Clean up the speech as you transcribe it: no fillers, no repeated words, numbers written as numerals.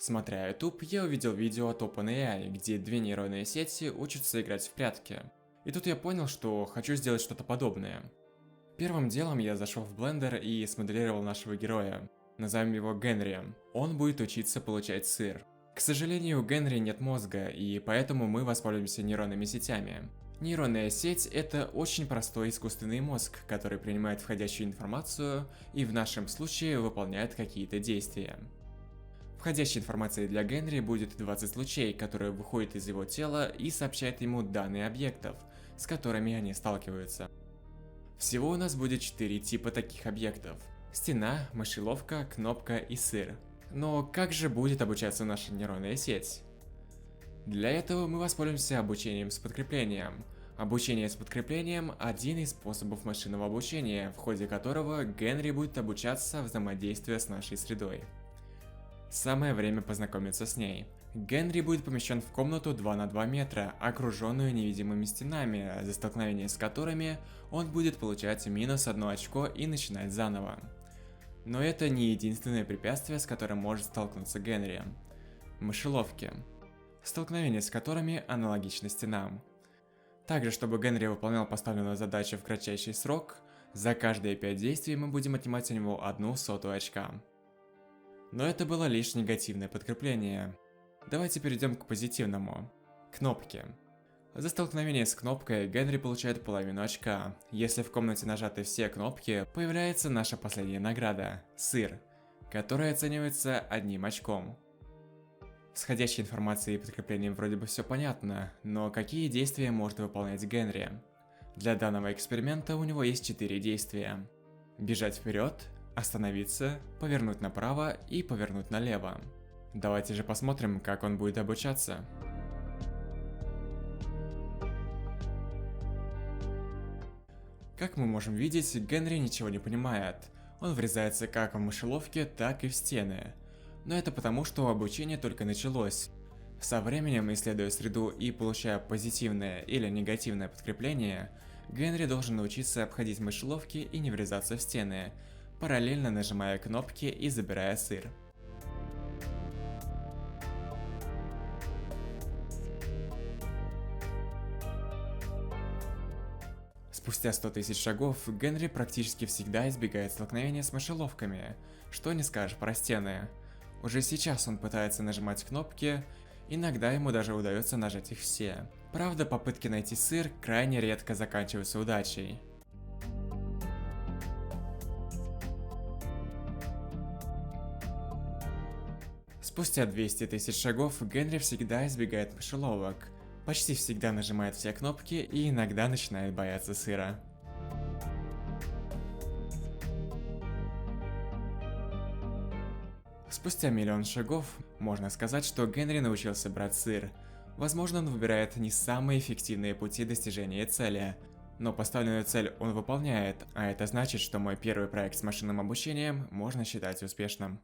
Смотря YouTube, я увидел видео от OpenAI, где две нейронные сети учатся играть в прятки. И тут я понял, что хочу сделать что-то подобное. Первым делом я зашел в Blender и смоделировал нашего героя. Назовем его Генри. Он будет учиться получать сыр. К сожалению, у Генри нет мозга, и поэтому мы воспользуемся нейронными сетями. Нейронная сеть – это очень простой искусственный мозг, который принимает входящую информацию и в нашем случае выполняет какие-то действия. Входящей информацией для Генри будет 20 лучей, которые выходят из его тела и сообщают ему данные объектов, с которыми они сталкиваются. Всего у нас будет 4 типа таких объектов: стена, мышеловка, кнопка и сыр. Но как же будет обучаться наша нейронная сеть? Для этого мы воспользуемся обучением с подкреплением. Обучение с подкреплением – один из способов машинного обучения, в ходе которого Генри будет обучаться взаимодействию с нашей средой. Самое время познакомиться с ней. Генри будет помещен в комнату 2 на 2 метра, окруженную невидимыми стенами, за столкновение с которыми он будет получать минус 1 очко и начинать заново. Но это не единственное препятствие, с которым может столкнуться Генри. Мышеловки, столкновение с которыми аналогично стенам. Также, чтобы Генри выполнял поставленную задачу в кратчайший срок, за каждые 5 действий мы будем отнимать у него 1/100 очка. Но это было лишь негативное подкрепление. Давайте перейдем к позитивному. Кнопки. За столкновение с кнопкой Генри получает половину очка. Если в комнате нажаты все кнопки, появляется наша последняя награда – сыр, которая оценивается 1 очком. С входящей информацией и подкреплением вроде бы все понятно, но какие действия может выполнять Генри? Для данного эксперимента у него есть 4 действия. Бежать вперед, остановиться, повернуть направо и повернуть налево. Давайте же посмотрим, как он будет обучаться. Как мы можем видеть, Генри ничего не понимает. Он врезается как в мышеловки, так и в стены. Но это потому, что обучение только началось. Со временем, исследуя среду и получая позитивное или негативное подкрепление, Генри должен научиться обходить мышеловки и не врезаться в стены, параллельно нажимая кнопки и забирая сыр. Спустя 100 тысяч шагов, Генри практически всегда избегает столкновения с мышеловками, что не скажешь про стены. Уже сейчас он пытается нажимать кнопки, иногда ему даже удается нажать их все. Правда, попытки найти сыр крайне редко заканчиваются удачей. Спустя 200 тысяч шагов Генри всегда избегает мышеловок, почти всегда нажимает все кнопки и иногда начинает бояться сыра. Спустя миллион шагов, можно сказать, что Генри научился брать сыр. Возможно, он выбирает не самые эффективные пути достижения цели, но поставленную цель он выполняет, а это значит, что мой первый проект с машинным обучением можно считать успешным.